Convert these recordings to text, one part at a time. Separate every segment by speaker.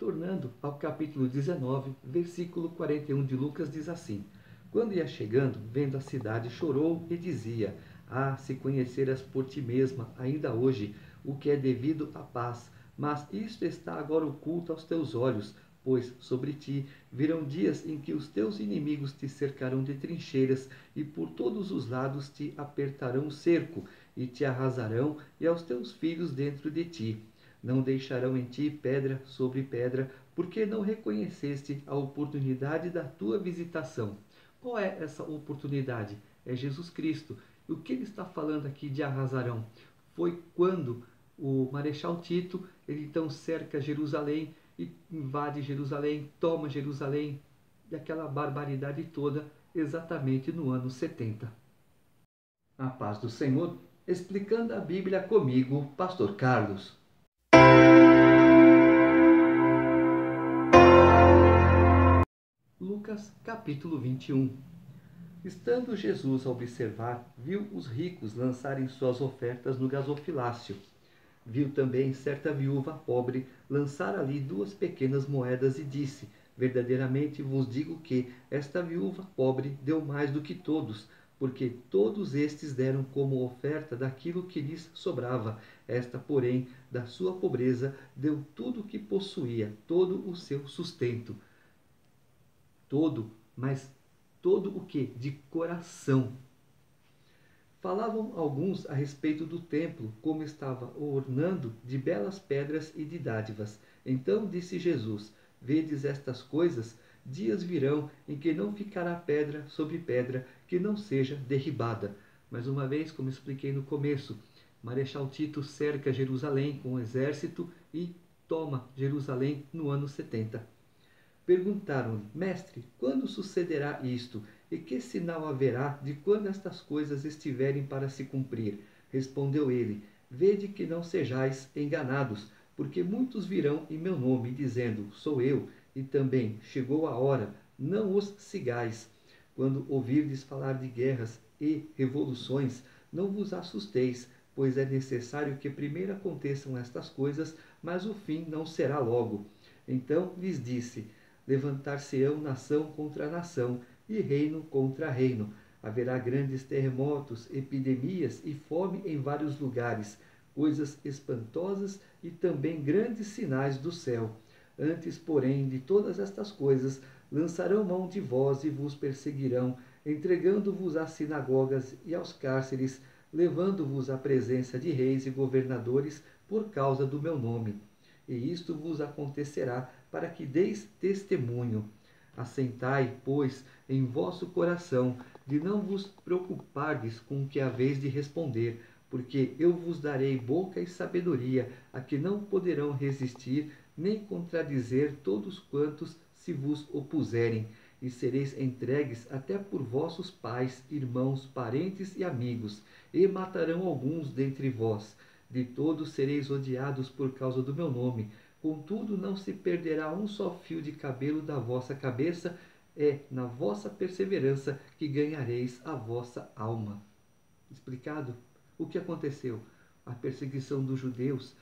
Speaker 1: retornando ao capítulo 19, versículo 41 de Lucas, diz assim: Quando ia chegando, vendo a cidade, chorou e dizia: Ah, se conheceras por ti mesma, ainda hoje, o que é devido à paz, mas isto está agora oculto aos teus olhos, pois sobre ti virão dias em que os teus inimigos te cercarão de trincheiras e por todos os lados te apertarão o cerco e te arrasarão e aos teus filhos dentro de ti. Não deixarão em ti pedra sobre pedra, porque não reconheceste a oportunidade da tua visitação. Qual é essa oportunidade? É Jesus Cristo. E o que ele está falando aqui de arrasarão? Foi quando o Marechal Tito, ele então cerca Jerusalém e invade Jerusalém, toma Jerusalém, e aquela barbaridade toda, exatamente no ano 70. A paz do Senhor, explicando a Bíblia comigo, Pastor Carlos. Lucas capítulo 21. Estando Jesus a observar, viu os ricos lançarem suas ofertas no gasofilácio. Viu também certa viúva pobre lançar ali 2 pequenas moedas e disse: Verdadeiramente vos digo que esta viúva pobre deu mais do que todos, porque todos estes deram como oferta daquilo que lhes sobrava. Esta, porém, da sua pobreza, deu tudo o que possuía, todo o seu sustento. Mas todo o que? De coração. Falavam alguns a respeito do templo, como estava ornando de belas pedras e de dádivas. Então disse Jesus: Vedes estas coisas? Dias virão em que não ficará pedra sobre pedra que não seja derribada. Mais uma vez, como expliquei no começo, Marechal Tito cerca Jerusalém com um exército e toma Jerusalém no ano 70. Perguntaram-lhe: Mestre, quando sucederá isto? E que sinal haverá de quando estas coisas estiverem para se cumprir? Respondeu ele: Vede que não sejais enganados, porque muitos virão em meu nome, dizendo: Sou eu, e também chegou a hora, não os sigais. Quando ouvirdes falar de guerras e revoluções, não vos assusteis, pois é necessário que primeiro aconteçam estas coisas, mas o fim não será logo. Então lhes disse: Levantar-se-ão nação contra nação, e reino contra reino. Haverá grandes terremotos, epidemias e fome em vários lugares, coisas espantosas e também grandes sinais do céu. Antes, porém, de todas estas coisas, lançarão mão de vós e vos perseguirão, entregando-vos às sinagogas e aos cárceres, levando-vos à presença de reis e governadores por causa do meu nome. E isto vos acontecerá para que deis testemunho. Assentai, pois, em vosso coração, de não vos preocupardes com o que haveis de responder, porque eu vos darei boca e sabedoria, a que não poderão resistir, nem contradizer todos quantos se vos opuserem, e sereis entregues até por vossos pais, irmãos, parentes e amigos, e matarão alguns dentre vós. De todos sereis odiados por causa do meu nome. Contudo, não se perderá um só fio de cabelo da vossa cabeça, é na vossa perseverança que ganhareis a vossa alma. Explicado? O que aconteceu? A perseguição dos judeus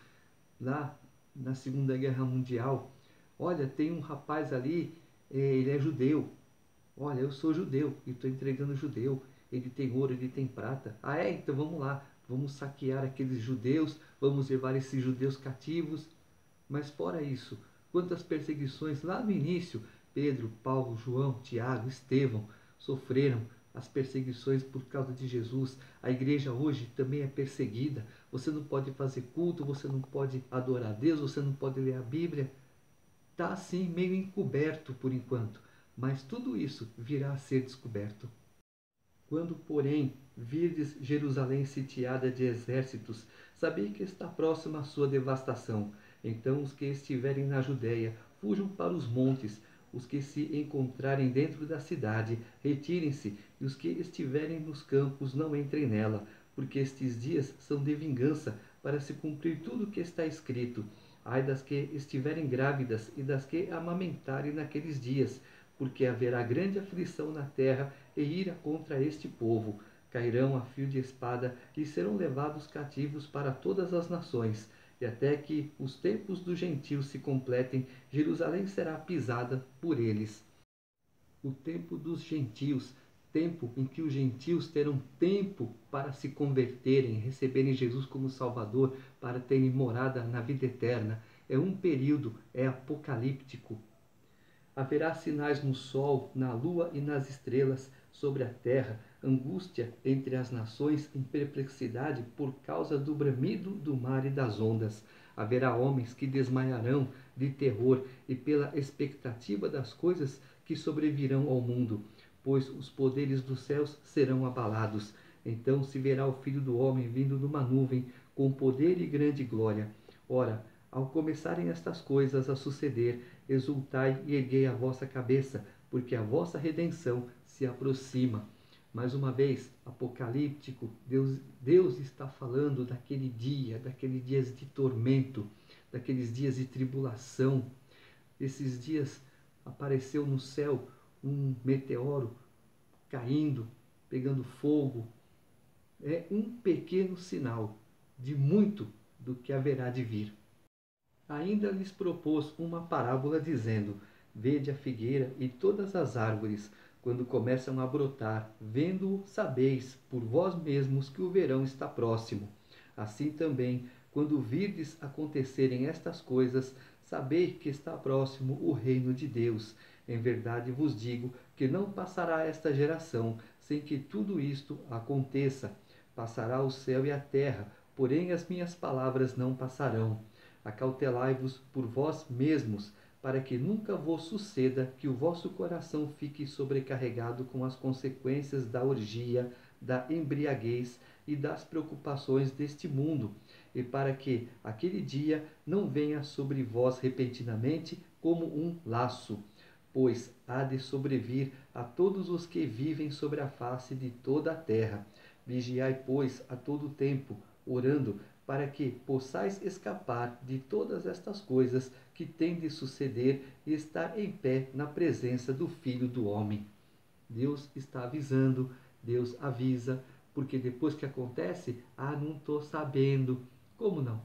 Speaker 1: lá na Segunda Guerra Mundial. Olha, tem um rapaz ali, ele é judeu. Olha, eu sou judeu e estou entregando judeu. Ele tem ouro, ele tem prata. Ah, é? Então vamos lá. Vamos saquear aqueles judeus, vamos levar esses judeus cativos. Mas fora isso, quantas perseguições lá no início, Pedro, Paulo, João, Tiago, Estevão sofreram as perseguições por causa de Jesus. A igreja hoje também é perseguida. Você não pode fazer culto, você não pode adorar a Deus, você não pode ler a Bíblia. Está assim meio encoberto por enquanto, mas tudo isso virá a ser descoberto. Quando, porém, virdes Jerusalém sitiada de exércitos, sabei que está próxima a sua devastação. Então os que estiverem na Judéia fujam para os montes, os que se encontrarem dentro da cidade retirem-se, e os que estiverem nos campos não entrem nela, porque estes dias são de vingança, para se cumprir tudo o que está escrito. Ai das que estiverem grávidas e das que amamentarem naqueles dias, porque haverá grande aflição na terra e ira contra este povo. Cairão a fio de espada e serão levados cativos para todas as nações. e até que os tempos dos gentios se completem, Jerusalém será pisada por eles. O tempo dos gentios, tempo em que os gentios terão tempo para se converterem, receberem Jesus como Salvador, para terem morada na vida eterna. É um período, é apocalíptico. Haverá sinais no sol, na lua e nas estrelas, sobre a terra, angústia entre as nações em perplexidade por causa do bramido do mar e das ondas. Haverá homens que desmaiarão de terror e pela expectativa das coisas que sobrevirão ao mundo, pois os poderes dos céus serão abalados. Então se verá o Filho do Homem vindo numa nuvem, com poder e grande glória. Ora, ao começarem estas coisas a suceder, exultai e erguei a vossa cabeça, porque a vossa redenção se aproxima. Mais uma vez, apocalíptico, Deus está falando daquele dia, daqueles dias de tormento, daqueles dias de tribulação. Esses dias apareceu no céu um meteoro caindo, pegando fogo. É um pequeno sinal de muito do que haverá de vir. Ainda lhes propôs uma parábola dizendo: vede a figueira e todas as árvores, quando começam a brotar, vendo-o, sabeis por vós mesmos que o verão está próximo. Assim também, quando virdes acontecerem estas coisas, sabei que está próximo o reino de Deus. Em verdade vos digo que não passará esta geração sem que tudo isto aconteça. Passará o céu e a terra, porém as minhas palavras não passarão. Acautelai-vos por vós mesmos, para que nunca vos suceda que o vosso coração fique sobrecarregado com as consequências da orgia, da embriaguez e das preocupações deste mundo, e para que aquele dia não venha sobre vós repentinamente como um laço, pois há de sobrevir a todos os que vivem sobre a face de toda a terra. Vigiai, pois, a todo tempo, orando, para que possais escapar de todas estas coisas que têm de suceder e estar em pé na presença do Filho do Homem. Deus está avisando, Deus avisa, porque depois que acontece, não estou sabendo. Como não?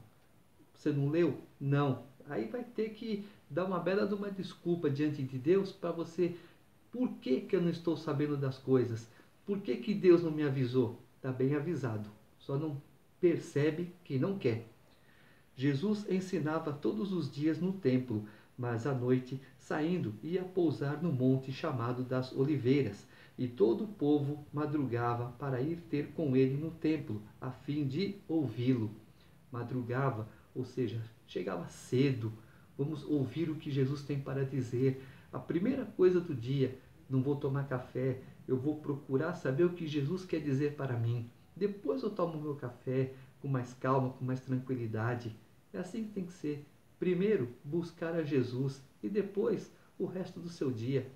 Speaker 1: Você não leu? Não. Aí vai ter que dar uma bela de uma desculpa diante de Deus para você. Por que, que eu não estou sabendo das coisas? Por que, que Deus não me avisou? Está bem avisado. Só não percebe que não quer. Jesus ensinava todos os dias no templo, mas à noite, saindo, ia pousar no monte chamado das Oliveiras, e todo o povo madrugava para ir ter com ele no templo, a fim de ouvi-lo. Madrugava, ou seja, chegava cedo. Vamos ouvir o que Jesus tem para dizer. A primeira coisa do dia, não vou tomar café, eu vou procurar saber o que Jesus quer dizer para mim. Depois eu tomo meu café com mais calma, com mais tranquilidade. É assim que tem que ser. Primeiro, buscar a Jesus e depois o resto do seu dia.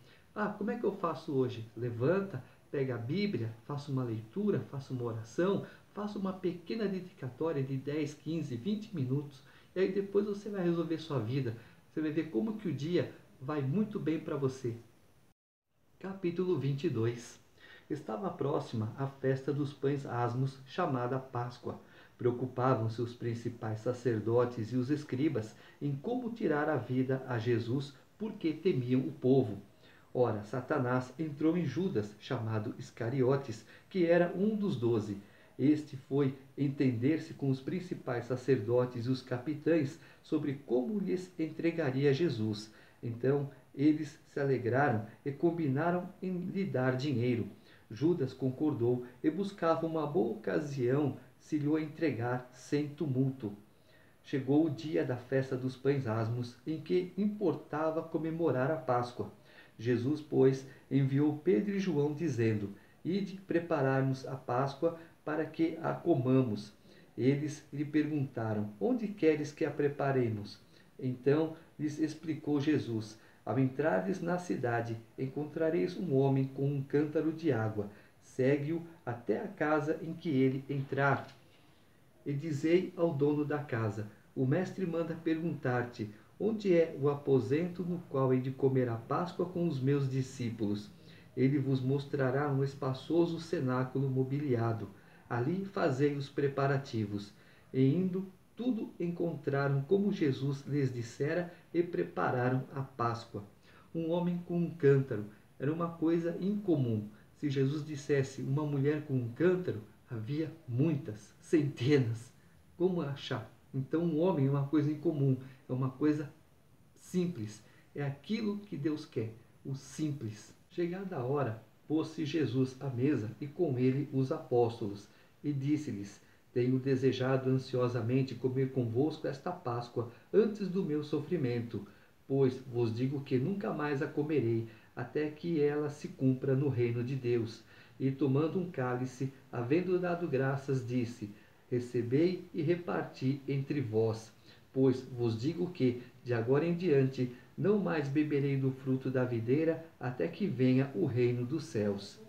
Speaker 1: Como é que eu faço hoje? Levanta, pega a Bíblia, faça uma leitura, faça uma oração, faça uma pequena dedicatória de 10, 15, 20 minutos. E aí depois você vai resolver sua vida. Você vai ver como que o dia vai muito bem para você. Capítulo 22. Estava próxima a festa dos pães asmos, chamada Páscoa. Preocupavam-se os principais sacerdotes e os escribas em como tirar a vida a Jesus, porque temiam o povo. Ora, Satanás entrou em Judas, chamado Iscariotes, que era um dos 12. Este foi entender-se com os principais sacerdotes e os capitães sobre como lhes entregaria Jesus. Então eles se alegraram e combinaram em lhe dar dinheiro. Judas concordou e buscava uma boa ocasião se lhe entregar sem tumulto. Chegou o dia da festa dos pães asmos, em que importava comemorar a Páscoa. Jesus, pois, enviou Pedro e João, dizendo: ide preparar-nos a Páscoa para que a comamos. Eles lhe perguntaram: onde queres que a preparemos? Então lhes explicou Jesus: ao entrares na cidade, encontrareis um homem com um cântaro de água. Segue-o até a casa em que ele entrar. E dizei ao dono da casa: o mestre manda perguntar-te: onde é o aposento no qual hei de comer a Páscoa com os meus discípulos? Ele vos mostrará um espaçoso cenáculo mobiliado. Ali fazei os preparativos. E indo tudo encontraram como Jesus lhes dissera e prepararam a Páscoa. Um homem com um cântaro era uma coisa incomum. Se Jesus dissesse uma mulher com um cântaro, havia muitas, centenas. Como achar? Então, um homem é uma coisa incomum, é uma coisa simples. É aquilo que Deus quer, o simples. Chegada a hora, pôs-se Jesus à mesa e com ele os apóstolos, e disse-lhes: Tenho desejado ansiosamente comer convosco esta Páscoa antes do meu sofrimento, pois vos digo que nunca mais a comerei, até que ela se cumpra no reino de Deus. E tomando um cálice, havendo dado graças, disse: Recebei e reparti entre vós, pois vos digo que, de agora em diante, não mais beberei do fruto da videira, até que venha o reino dos céus.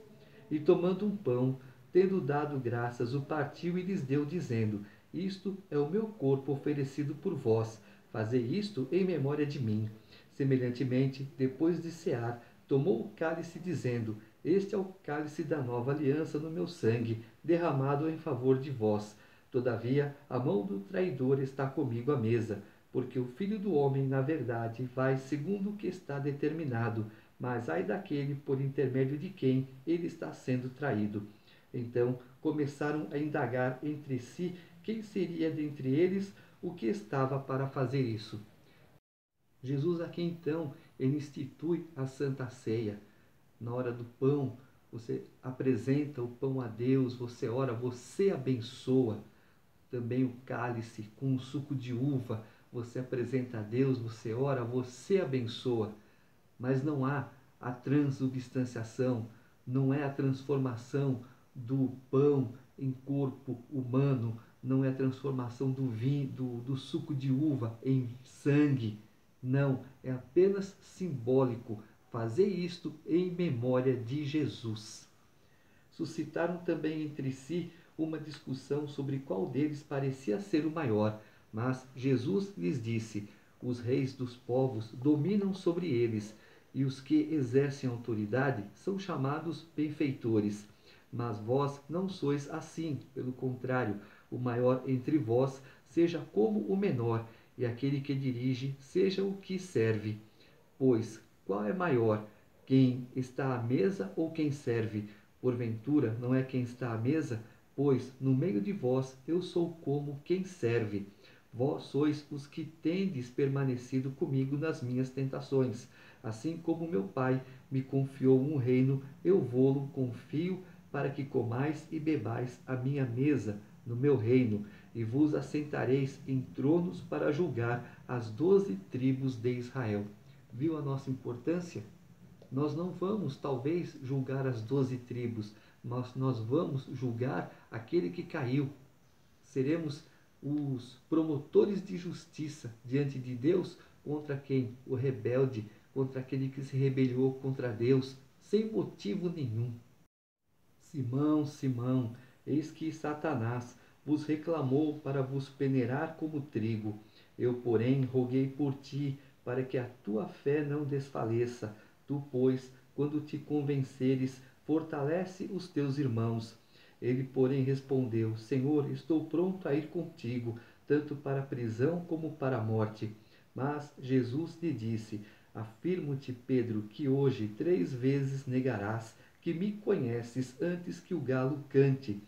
Speaker 1: E tomando um pão, tendo dado graças, o partiu e lhes deu, dizendo: Isto é o meu corpo oferecido por vós. Fazei isto em memória de mim. Semelhantemente, depois de cear, tomou o cálice, dizendo: Este é o cálice da nova aliança no meu sangue, derramado em favor de vós. Todavia, a mão do traidor está comigo à mesa, porque o Filho do Homem, na verdade, vai segundo o que está determinado, mas ai daquele por intermédio de quem ele está sendo traído. Então começaram a indagar entre si quem seria dentre eles o que estava para fazer isso. Jesus aqui então, ele institui a Santa Ceia. Na hora do pão, você apresenta o pão a Deus, você ora, você abençoa. Também o cálice com o suco de uva, você apresenta a Deus, você ora, você abençoa. Mas não há a transubstanciação, não é a transformação do pão em corpo humano, não é a transformação do vinho, do suco de uva em sangue. Não, é apenas simbólico. Fazer isto em memória de Jesus. Suscitaram também entre si uma discussão sobre qual deles parecia ser o maior, mas Jesus lhes disse: Os reis dos povos dominam sobre eles, e os que exercem autoridade são chamados benfeitores. Mas vós não sois assim, pelo contrário, o maior entre vós seja como o menor, e aquele que dirige seja o que serve. Pois qual é maior, quem está à mesa ou quem serve? Porventura não é quem está à mesa? Pois no meio de vós eu sou como quem serve. Vós sois os que tendes permanecido comigo nas minhas tentações. Assim como meu Pai me confiou um reino, eu vô-lo confio, para que comais e bebais à minha mesa no meu reino, e vos assentareis em tronos para julgar as 12 tribos de Israel. Viu a nossa importância? Nós não vamos, talvez, julgar as 12 tribos, mas nós vamos julgar aquele que caiu. Seremos os promotores de justiça diante de Deus contra quem? O rebelde, contra aquele que se rebelou contra Deus, sem motivo nenhum. Simão, Simão, eis que Satanás vos reclamou para vos peneirar como trigo. Eu, porém, roguei por ti, para que a tua fé não desfaleça. Tu, pois, quando te convenceres, fortalece os teus irmãos. Ele, porém, respondeu: Senhor, estou pronto a ir contigo, tanto para a prisão como para a morte. Mas Jesus lhe disse: Afirmo-te, Pedro, que hoje 3 vezes negarás que me conheces antes que o galo cante.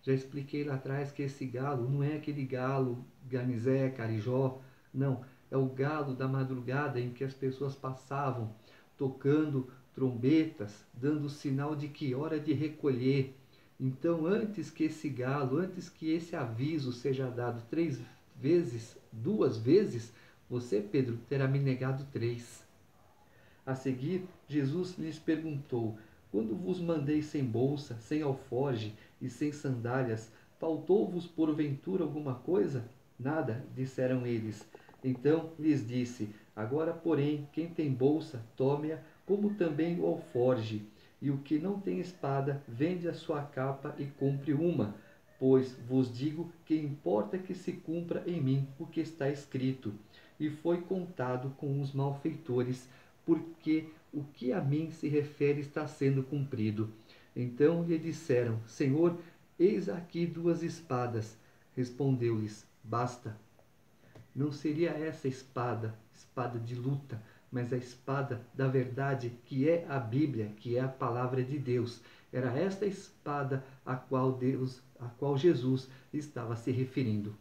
Speaker 1: Já expliquei lá atrás que esse galo não é aquele galo garnizé, carijó, não, é o galo da madrugada em que as pessoas passavam tocando trombetas, dando sinal de que hora de recolher. Então, antes que esse galo, antes que esse aviso seja dado 3 vezes, 2 vezes, você, Pedro, terá me negado 3. A seguir, Jesus lhes perguntou: Quando vos mandei sem bolsa, sem alforje e sem sandálias, faltou-vos porventura alguma coisa? Nada, disseram eles. Então lhes disse: Agora, porém, quem tem bolsa, tome-a, como também o alforje. E o que não tem espada, vende a sua capa e compre uma. Pois vos digo que importa que se cumpra em mim o que está escrito. E foi contado com os malfeitores, porque o que a mim se refere está sendo cumprido. Então lhe disseram: Senhor, eis aqui 2 espadas. Respondeu-lhes: Basta. Não seria essa espada, espada de luta, mas a espada da verdade, que é a Bíblia, que é a palavra de Deus. Era esta espada a qual Jesus estava se referindo.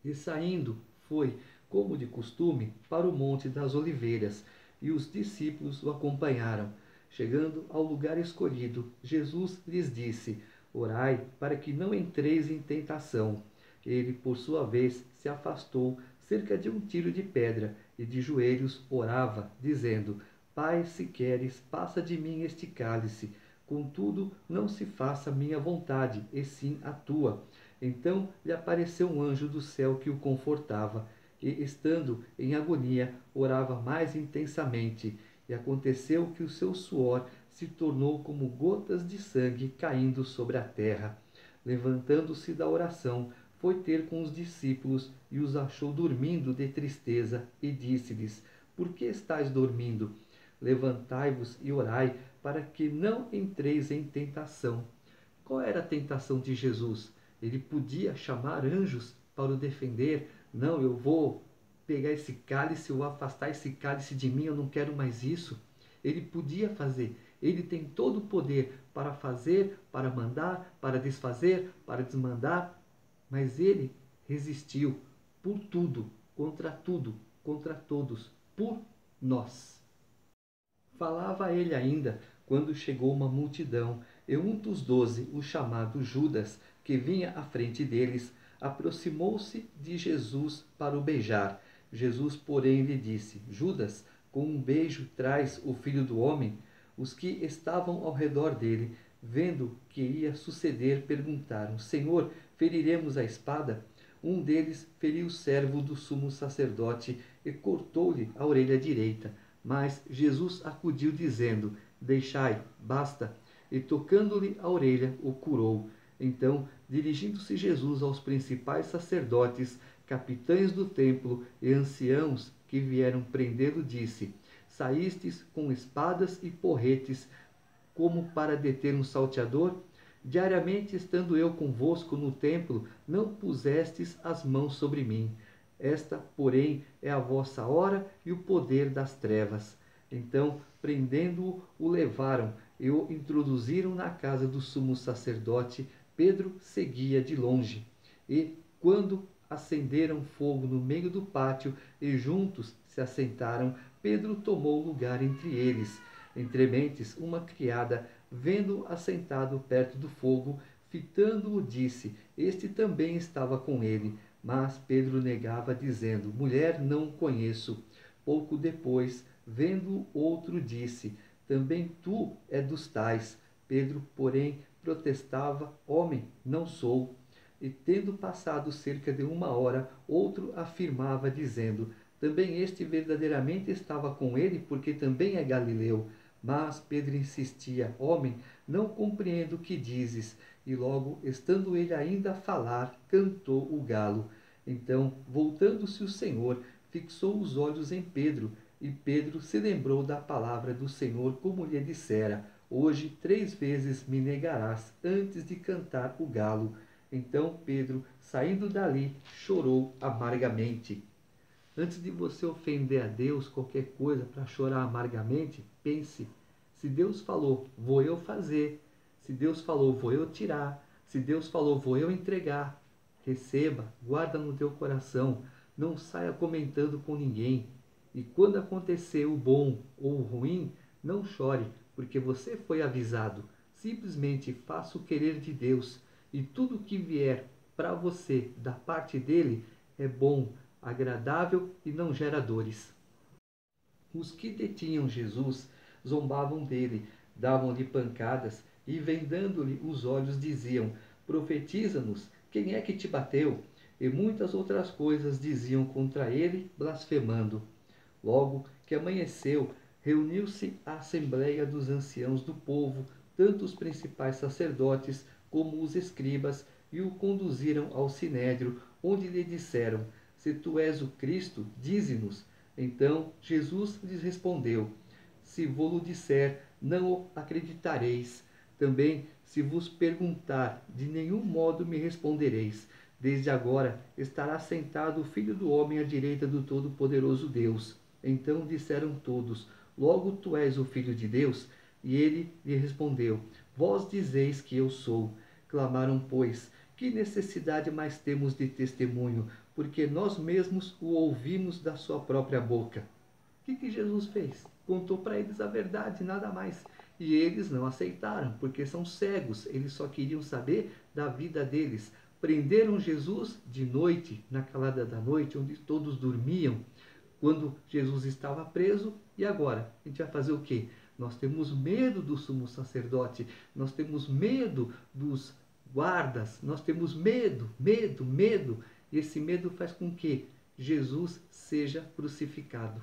Speaker 1: E saindo, foi, como de costume, para o Monte das Oliveiras, e os discípulos o acompanharam. Chegando ao lugar escolhido, Jesus lhes disse: Orai, para que não entreis em tentação. Ele, por sua vez, se afastou cerca de um tiro de pedra, e de joelhos orava, dizendo: Pai, se queres, passa de mim este cálice. Contudo, não se faça minha vontade, e sim a tua. Então lhe apareceu um anjo do céu que o confortava, e, estando em agonia, orava mais intensamente. E aconteceu que o seu suor se tornou como gotas de sangue caindo sobre a terra. Levantando-se da oração, foi ter com os discípulos e os achou dormindo de tristeza, e disse-lhes: Por que estáis dormindo? Levantai-vos e orai, para que não entreis em tentação. Qual era a tentação de Jesus? Ele podia chamar anjos para o defender. Não, eu vou pegar esse cálice, eu vou afastar esse cálice de mim, eu não quero mais isso. Ele podia fazer. Ele tem todo o poder para fazer, para mandar, para desfazer, para desmandar. Mas ele resistiu por tudo, contra todos, por nós. Falava ele ainda, quando chegou uma multidão, e um dos 12, o chamado Judas, que vinha à frente deles, aproximou-se de Jesus para o beijar. Jesus, porém, lhe disse: Judas, com um beijo traz o Filho do Homem? Os que estavam ao redor dele, vendo que ia suceder, perguntaram: Senhor, feriremos a espada? Um deles feriu o servo do sumo sacerdote e cortou-lhe a orelha direita. Mas Jesus acudiu, dizendo: Deixai, basta. E tocando-lhe a orelha, o curou. Então, dirigindo-se Jesus aos principais sacerdotes, capitães do templo e anciãos que vieram prendê-lo, disse: Saístes com espadas e porretes, como para deter um salteador? Diariamente, estando eu convosco no templo, não pusestes as mãos sobre mim. Esta, porém, é a vossa hora e o poder das trevas. Então, prendendo-o, o levaram e o introduziram na casa do sumo sacerdote. Pedro seguia de longe. E, quando acenderam fogo no meio do pátio e juntos se assentaram, Pedro tomou lugar entre eles. Entrementes, uma criada, vendo-o assentado perto do fogo, fitando-o, disse: Este também estava com ele. Mas Pedro negava, dizendo: Mulher, não o conheço. Pouco depois, vendo-o, outro disse: Também tu é dos tais. Pedro, porém, protestava: Homem, não sou. E tendo passado cerca de 1 hora, outro afirmava, dizendo: Também este verdadeiramente estava com ele, porque também é galileu. Mas Pedro insistia: Homem, não compreendo o que dizes. E logo, estando ele ainda a falar, cantou o galo. Então, voltando-se o Senhor, fixou os olhos em Pedro, e Pedro se lembrou da palavra do Senhor, como lhe dissera: Hoje 3 vezes me negarás, antes de cantar o galo. Então Pedro, saindo dali, chorou amargamente. Antes de você ofender a Deus qualquer coisa para chorar amargamente, pense: se Deus falou, vou eu fazer. Se Deus falou, vou eu tirar. Se Deus falou, vou eu entregar. Receba, guarda no teu coração, não saia comentando com ninguém. E quando acontecer o bom ou o ruim, não chore, porque você foi avisado. Simplesmente faça o querer de Deus, e tudo que vier para você da parte dele é bom, agradável e não gera dores. Os que detinham Jesus zombavam dele, davam-lhe pancadas e, vendando-lhe os olhos, diziam: Profetiza-nos, quem é que te bateu? E muitas outras coisas diziam contra ele, blasfemando. Logo que amanheceu, reuniu-se a assembleia dos anciãos do povo, tanto os principais sacerdotes como os escribas, e o conduziram ao sinédrio, onde lhe disseram: Se tu és o Cristo, dize-nos. Então Jesus lhes respondeu: Se vo-lo disser, não o acreditareis. Também, se vos perguntar, de nenhum modo me respondereis. Desde agora estará sentado o Filho do Homem à direita do Todo-Poderoso Deus. Então disseram todos: Logo tu és o Filho de Deus? E ele lhe respondeu: Vós dizeis que eu sou. Clamaram, pois: Que necessidade mais temos de testemunho? Porque nós mesmos o ouvimos da sua própria boca. O que Jesus fez? Contou para eles a verdade, nada mais. E eles não aceitaram, porque são cegos, eles só queriam saber da vida deles. Prenderam Jesus de noite, na calada da noite, onde todos dormiam, quando Jesus estava preso. E agora? A gente vai fazer o quê? Nós temos medo do sumo sacerdote, nós temos medo dos guardas, nós temos medo. E esse medo faz com que Jesus seja crucificado.